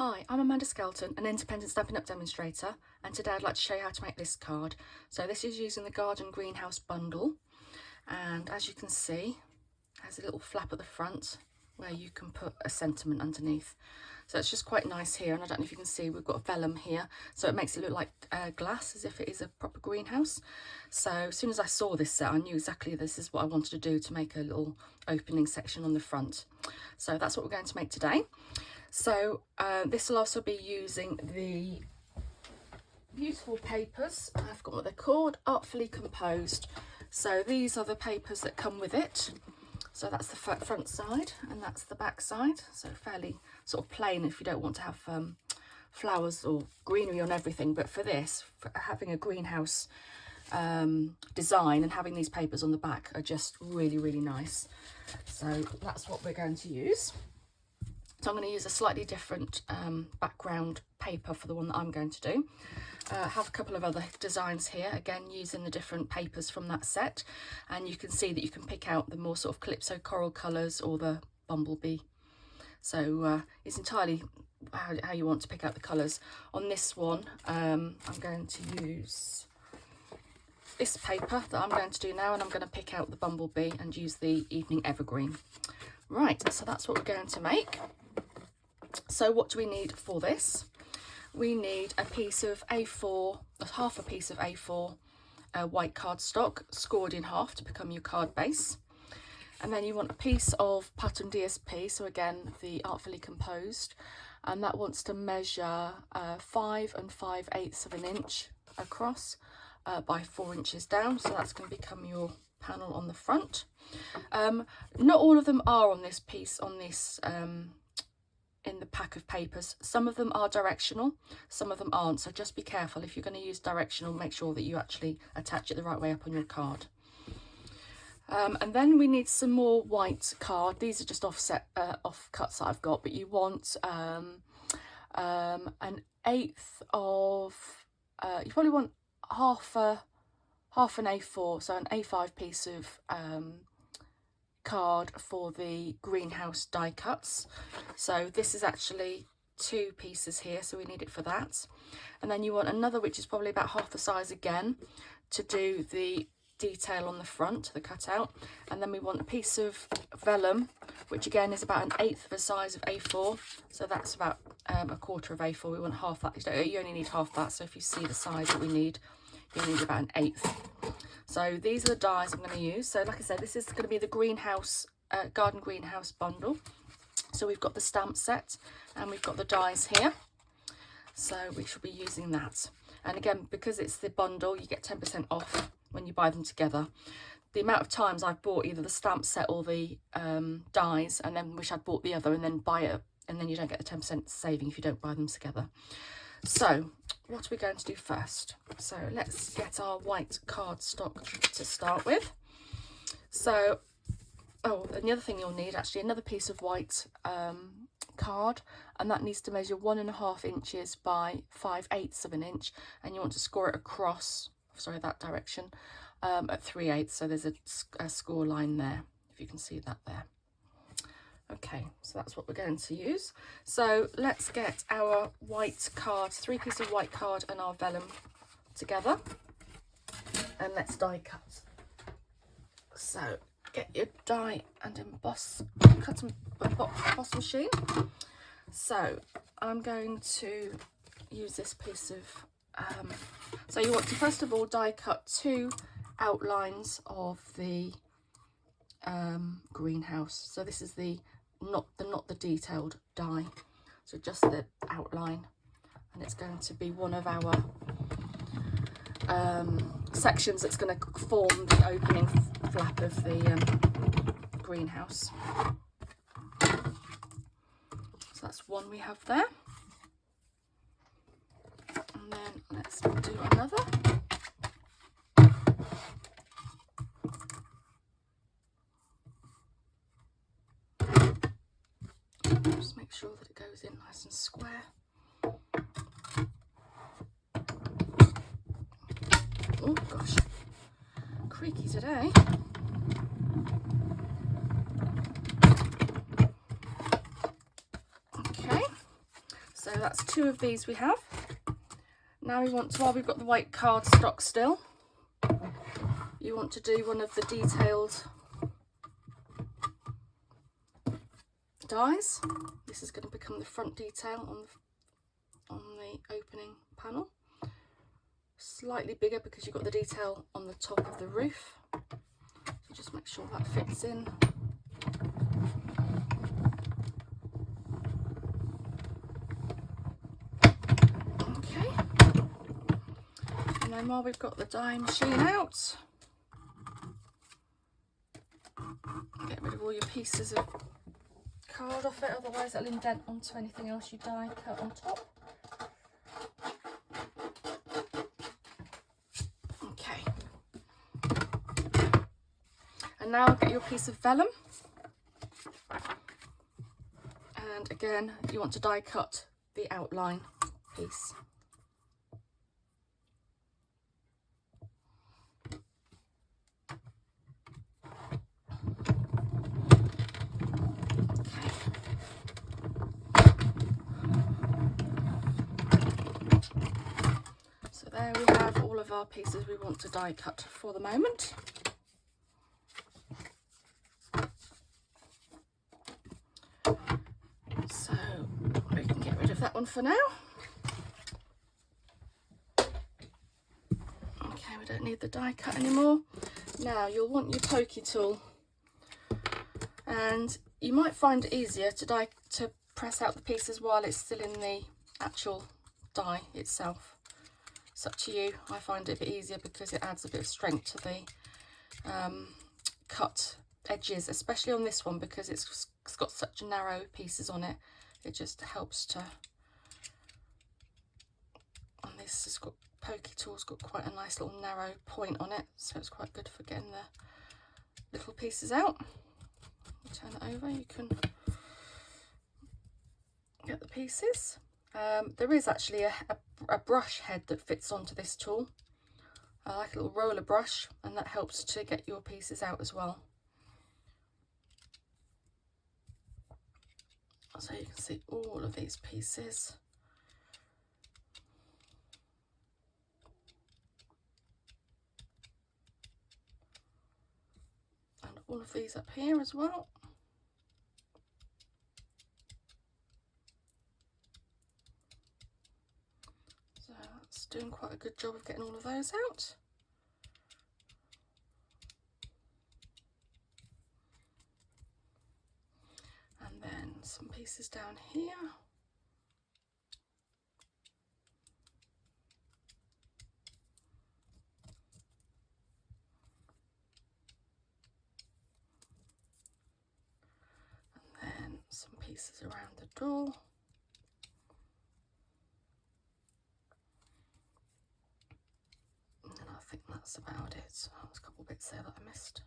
Hi, I'm Amanda Skelton, an independent Stampin' Up! Demonstrator, and today I'd like to show you how to make this card. So this is using the Garden Greenhouse bundle, and as you can see, it has a little flap at the front where you can put a sentiment underneath. So it's just quite nice here, and I don't know if you can see, we've got a vellum here, so it makes it look like glass, as if it is a proper greenhouse. So as soon as I saw this set, I knew exactly this is what I wanted to do to make a little opening section on the front. So that's what we're going to make today. So this will also be using the beautiful papers. I forgot what they're called, Artfully Composed. So these are the papers that come with it. So that's the front side and that's the back side. So fairly sort of plain if you don't want to have flowers or greenery on everything. But for this, for having a greenhouse design and having these papers on the back are just really, really nice. So that's what we're going to use. So I'm going to use a slightly different background paper for the one that I'm going to do. I have a couple of other designs here, again using the different papers from that set, and you can see that you can pick out the more sort of calypso coral colours or the bumblebee. So it's entirely how you want to pick out the colours. On this one I'm going to use this paper that I'm going to do now, and I'm going to pick out the bumblebee and use the evening evergreen. Right, so that's what we're going to make. So what do we need for this? We need a piece of A4, half a piece of A4 white cardstock scored in half to become your card base. And then you want a piece of pattern DSP, so again the Artfully Composed, and that wants to measure 5 5/8 of an inch across by 4 inches down, so that's going to become your panel on the front. Not all of them are on this piece, on this in the pack of papers. Some of them are directional, some of them aren't, so just be careful. If you're going to use directional, make sure that you actually attach it the right way up on your card. And then we need some more white card. These are just offset offcuts that I've got, but you want an eighth of you probably want half an A4, so an A5 piece of card for the greenhouse die cuts. So this is actually 2 pieces here, so we need it for that. And then you want another, which is probably about half the size again, to do the detail on the front, the cutout. And then we want a piece of vellum, which again is about an eighth of the size of A4, so that's about a quarter of A4. We want half that. You only need half that, so if you see the size that we need, you need about an eighth. So these are the dies I'm going to use. So like I said, this is going to be the greenhouse, garden greenhouse bundle. So we've got the stamp set and we've got the dies here. So we should be using that. And again, because it's the bundle, you get 10% off when you buy them together. The amount of times I've bought either the stamp set or the dies and then wish I'd bought the other and then buy it, and then you don't get the 10% saving if you don't buy them together. So what are we going to do first? So let's get our white cardstock to start with. So, oh, and the other thing you'll need, actually, another piece of white card, and that needs to measure 1.5 inches by 5/8 of an inch, and you want to score it across, sorry, that direction, at 3/8. So there's a score line there, if you can see that there. Okay, so that's what we're going to use. So let's get our white card, 3 pieces of white card and our vellum together, and let's die cut. So get your die and emboss, cut and emboss machine. So I'm going to use this piece of, so you want to first of all die cut 2 outlines of the greenhouse. So this is the not the detailed die, so just the outline, and it's going to be one of our sections that's going to form the opening flap of the greenhouse. So that's one we have there, and then let's do another. Just make sure that it goes in nice and square. Oh gosh, creaky today. Okay, so that's 2 of these we have. Now we want to, while we've got the white cardstock still, you want to do one of the detailed dies. This is going to become the front detail on the opening panel. Slightly bigger because you've got the detail on the top of the roof. So just make sure that fits in. Okay. And then while we've got the die machine out, get rid of all your pieces of card off it, otherwise it'll indent onto anything else you die cut on top. Okay. And now get your piece of vellum. And again, you want to die cut the outline piece. So there we have all of our pieces we want to die cut for the moment. So we can get rid of that one for now. Okay, we don't need the die cut anymore. Now you'll want your pokey tool, and you might find it easier to press out the pieces while it's still in the actual die itself. It's up to you. I find it a bit easier because it adds a bit of strength to the cut edges, especially on this one because it's got such narrow pieces on it. It just helps to. And this has got, pokey tool's got quite a nice little narrow point on it, so it's quite good for getting the little pieces out. Turn it over, you can get the pieces. There is actually a brush head that fits onto this tool. I like a little roller brush, and that helps to get your pieces out as well. So you can see all of these pieces. And all of these up here as well. So that's doing quite a good job of getting all of those out. And then some pieces down here. And then some pieces around the door. And then I think that's about it. So there's a couple of bits there that I missed.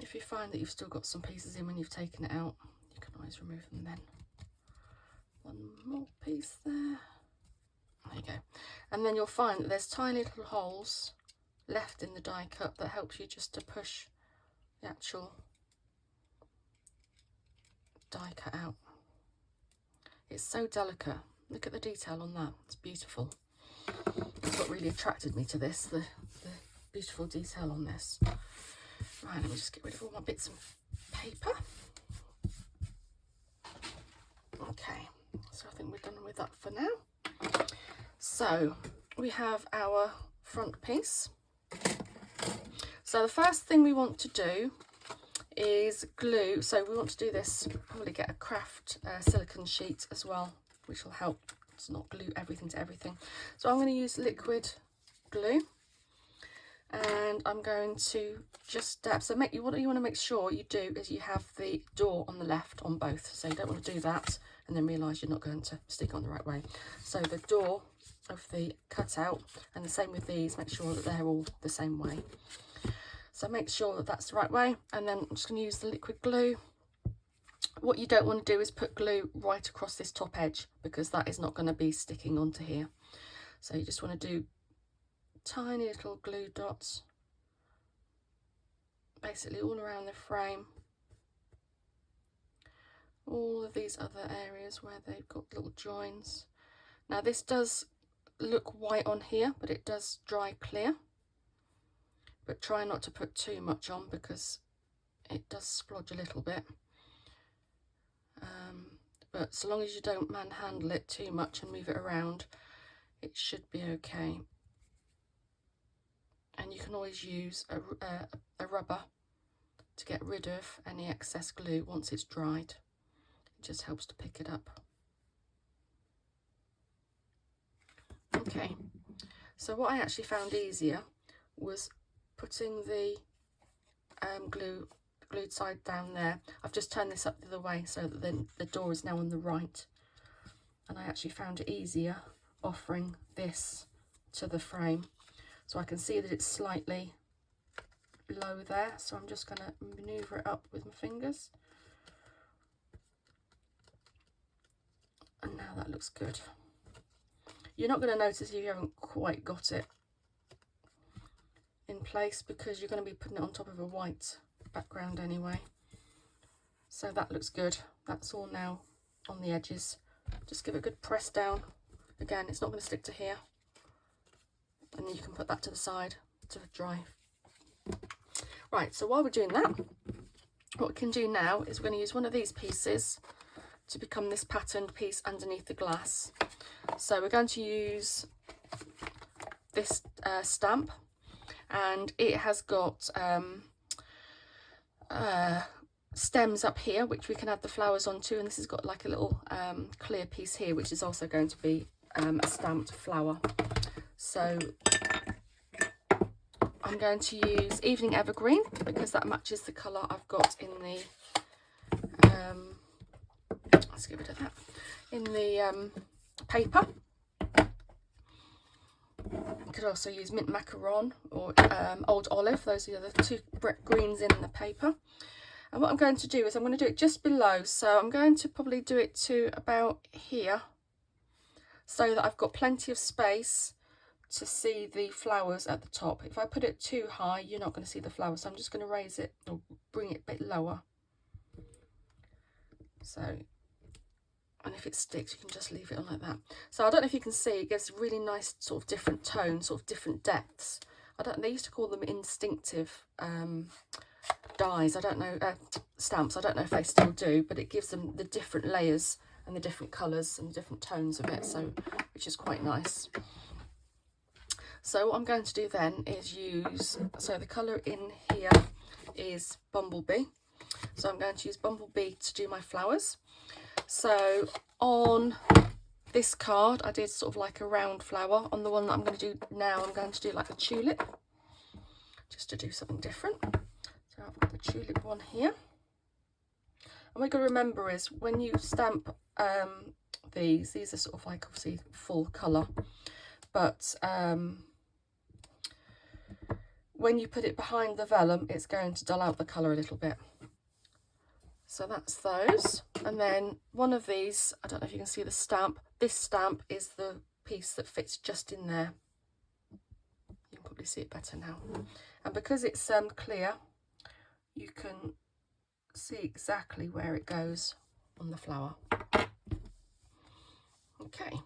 If you find that you've still got some pieces in when you've taken it out, you can always remove them then. One more piece there. There you go. And then you'll find that there's tiny little holes left in the die cut that helps you just to push the actual die cut out. It's so delicate. Look at the detail on that. It's beautiful. That's what really attracted me to this, the beautiful detail on this. Right, let me just get rid of all my bits of paper. Okay, so I think we're done with that for now. So we have our front piece. So the first thing we want to do is glue. So we want to do this, probably get a craft silicone sheet as well, which will help to not glue everything to everything. So I'm going to use liquid glue. And I'm going to just dab. So what you want to make sure you do is you have the door on the left on both. So you don't want to do that and then realise you're not going to stick on the right way. So the door of the cutout, and the same with these, make sure that they're all the same way. So make sure that that's the right way. And then I'm just going to use the liquid glue. What you don't want to do is put glue right across this top edge, because that is not going to be sticking onto here. So you just want to do tiny little glue dots basically all around the frame, all of these other areas where they've got little joins. Now this does look white on here, but it does dry clear. But try not to put too much on because it does splodge a little bit. But so long as you don't manhandle it too much and move it around, it should be okay. And you can always use a rubber to get rid of any excess glue once it's dried. It just helps to pick it up. Okay, so what I actually found easier was putting the glued side down there. I've just turned this up the other way so that then the door is now on the right, and I actually found it easier offering this to the frame, so I can see that it's slightly low there, so I'm just going to maneuver it up with my fingers, and now that looks good. You're not going to notice if you haven't quite got it in place because you're going to be putting it on top of a white background anyway. So that looks good. That's all now on the edges. Just give it a good press down. Again, it's not going to stick to here. And then you can put that to the side to dry. Right, so while we're doing that, what we can do now is we're going to use one of these pieces to become this patterned piece underneath the glass. So we're going to use this stamp, and it has got stems up here which we can add the flowers onto, and this has got like a little clear piece here which is also going to be a stamped flower. So I'm going to use Evening Evergreen because that matches the colour I've got in the let's get rid of that, in the paper. You could also use Mint Macaron or Old Olive. Those are the other two greens in the paper. And what I'm going to do is I'm going to do it just below. So I'm going to probably do it to about here so that I've got plenty of space to see the flowers at the top. If I put it too high, you're not going to see the flowers. So I'm just going to raise it or bring it a bit lower. So, and if it sticks, you can just leave it on like that. So I don't know if you can see, it gives really nice sort of different tones, sort of different depths. They used to call them instinctive dies. I don't know, stamps. I don't know if they still do, but it gives them the different layers and the different colours and the different tones of it, so which is quite nice. So what I'm going to do then is use, so the colour in here is Bumblebee. So I'm going to use Bumblebee to do my flowers. So on this card I did sort of like a round flower. On the one that I'm going to do now, I'm going to do like a tulip, just to do something different. So I've got the tulip one here. And what you've got to remember is when you stamp these are sort of like obviously full colour, but when you put it behind the vellum, it's going to dull out the colour a little bit. So that's those. And then one of these, I don't know if you can see the stamp. This stamp is the piece that fits just in there. You can probably see it better now. And because it's clear, you can see exactly where it goes on the flower. Okay.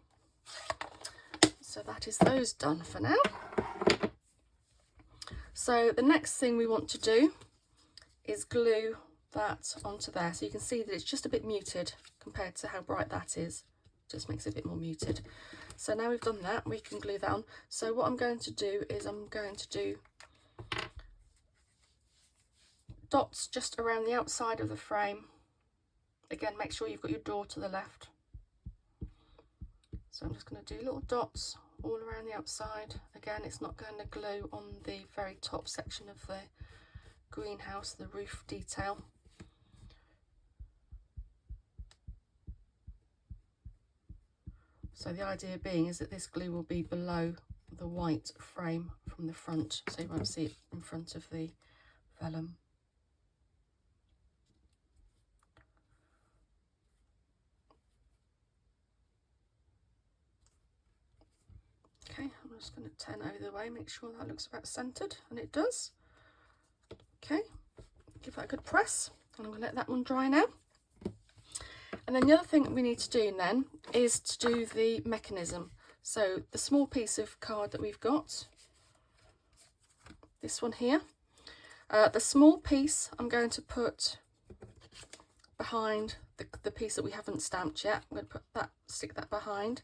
So that is those done for now. So the next thing we want to do is glue that onto there, so you can see that it's just a bit muted compared to how bright that is. Just makes it a bit more muted. So now we've done that, we can glue that on. So what I'm going to do is I'm going to do dots just around the outside of the frame. Again, make sure you've got your door to the left. So I'm just going to do little dots all around the outside. Again, it's not going to glue on the very top section of the greenhouse, the roof detail. So the idea being is that this glue will be below the white frame from the front, so you won't see it in front of the vellum. Okay, I'm just going to turn it over the way, make sure that looks about centred, and it does. Okay, give that a good press, and I'm going to let that one dry now. And then the other thing that we need to do then is to do the mechanism. So the small piece of card that we've got, this one here, the small piece I'm going to put behind the piece that we haven't stamped yet. I'm going to put that, stick that behind,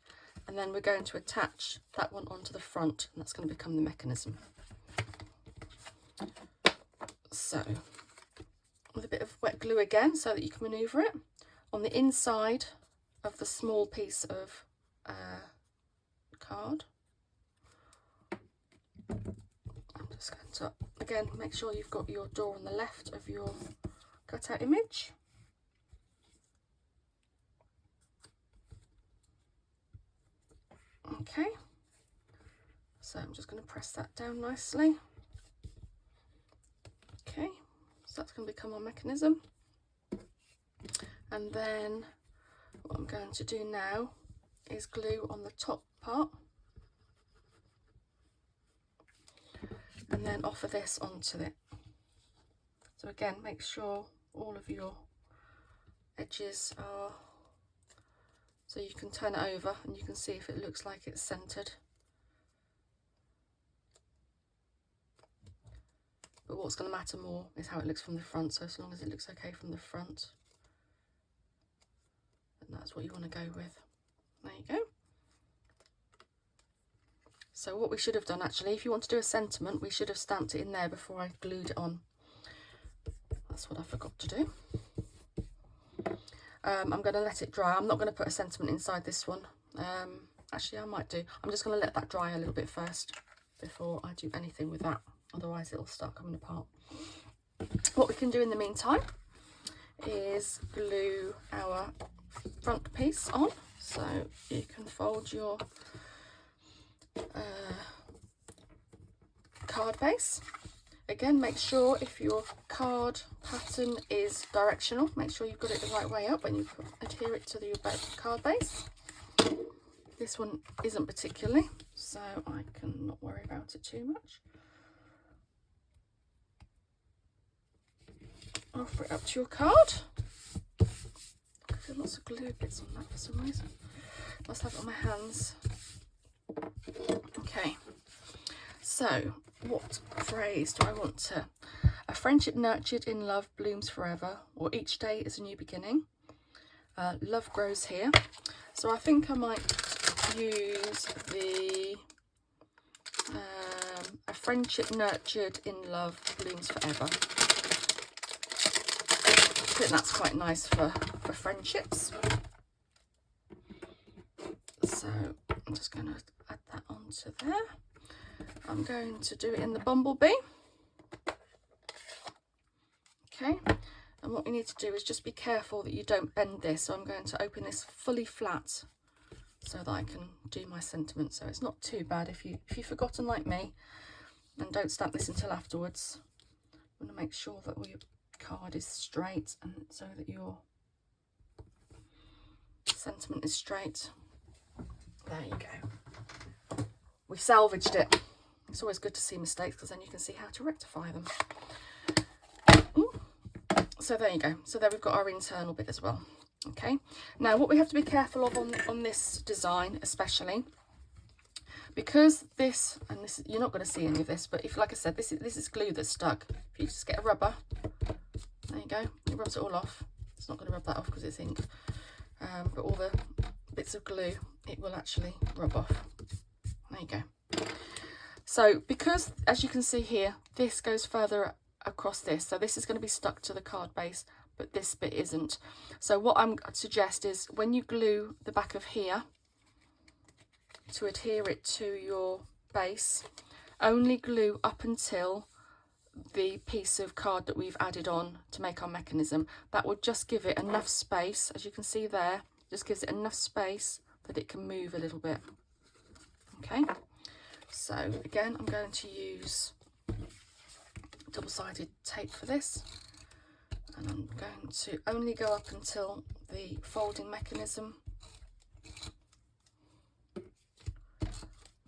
and then we're going to attach that one onto the front, and that's going to become the mechanism. So with a bit of wet glue again so that you can manoeuvre it on the inside of the small piece of card. I'm just going to again make sure you've got your door on the left of your cutout image. Okay, so I'm just going to press that down nicely. Okay, so that's going to become our mechanism. And then what I'm going to do now is glue on the top part, and then offer this onto it. So again, make sure all of your edges are, so you can turn it over and you can see if it looks like it's centered. But what's going to matter more is how it looks from the front. So as long as it looks okay from the front, then that's what you want to go with. There you go. So what we should have done, actually, if you want to do a sentiment, we should have stamped it in there before I glued it on. That's what I forgot to do. I'm going to let it dry. I'm not going to put a sentiment inside this one. Actually, I might do. I'm just going to let that dry a little bit first before I do anything with that. Otherwise, it'll start coming apart. What we can do in the meantime is glue our front piece on. So you can fold your card base. Again, make sure if your card pattern is directional, make sure you've got it the right way up when you adhere it to your card base. This one isn't particularly, so I can not worry about it too much. Offer it up to your card. I feel lots of glue bits on that for some reason. Must have it on my hands. Okay, so what phrase do I want to? A friendship nurtured in love blooms forever, or each day is a new beginning. Love grows here. So I think I might use the a friendship nurtured in love blooms forever. I think that's quite nice for friendships. So I'm just going to add that onto there. I'm going to do it in the bumblebee. Okay, and what we need to do is just be careful that you don't bend this. So I'm going to open this fully flat so that I can do my sentiment. So it's not too bad if you've forgotten like me, and don't stamp this until afterwards. I'm going to make sure that your card is straight and so that your sentiment is straight. There you go. We salvaged it. It's always good to see mistakes because then you can see how to rectify them. Ooh. So there you go. So there we've got our internal bit as well. Okay. Now what we have to be careful of on this design, especially because this, and this, you're not going to see any of this, but if, like I said, this is glue that's stuck. If you just get a rubber, there you go. It rubs it all off. It's not going to rub that off because it's ink. But all the bits of glue, it will actually rub off. There you go. So because, as you can see here, this goes further across this, so this is going to be stuck to the card base, but this bit isn't. So what I'm suggest is when you glue the back of here to adhere it to your base, only glue up until the piece of card that we've added on to make our mechanism. That will just give it enough space, as you can see there, just gives it enough space that it can move a little bit. Okay, so again, I'm going to use double-sided tape for this, and I'm going to only go up until the folding mechanism.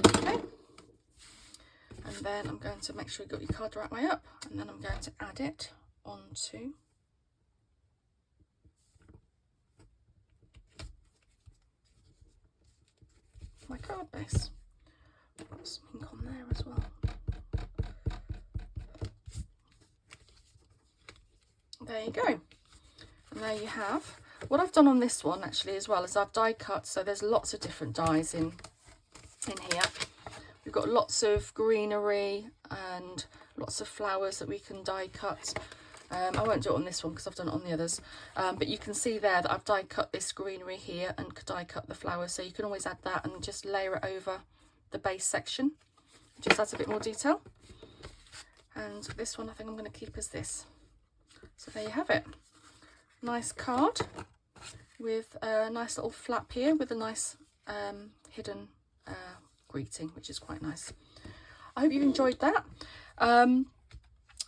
Okay, and then I'm going to make sure you've got your card the right way up, and then I'm going to add it onto my card base. Put some ink on there as well. There you go. And there you have. What I've done on this one actually as well is I've die cut, so there's lots of different dies in here. We've got lots of greenery and lots of flowers that we can die cut. I won't do it on this one because I've done it on the others, but you can see there that I've die cut this greenery here and die cut the flowers, so you can always add that and just layer it over the base section. Just adds a bit more detail. And this one I think I'm going to keep as this. So there you have it. Nice card with a nice little flap here with a nice hidden greeting, which is quite nice. I hope you enjoyed that.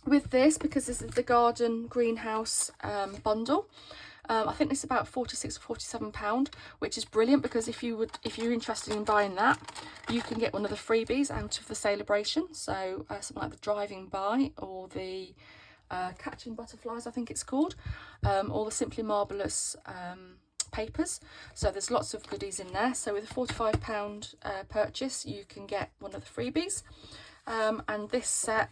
With this, because this is the garden greenhouse bundle, I think this is about £46 or £47, which is brilliant, because if you're interested in buying that, you can get one of the freebies out of the celebration. So something like the driving by, or the catching butterflies, I think it's called, or the Simply Marvellous papers. So there's lots of goodies in there. So with a £45 purchase, you can get one of the freebies, and this set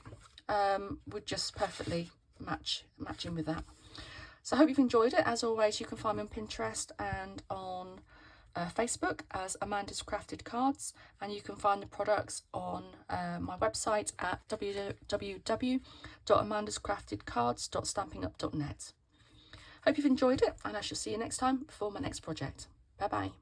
would just perfectly match in with that. So I hope you've enjoyed it. As always, you can find me on Pinterest and on Facebook as Amanda's Crafted Cards, and you can find the products on my website at www.amandascraftedcards.stampinup.net. Hope you've enjoyed it, and I shall see you next time for my next project. Bye bye.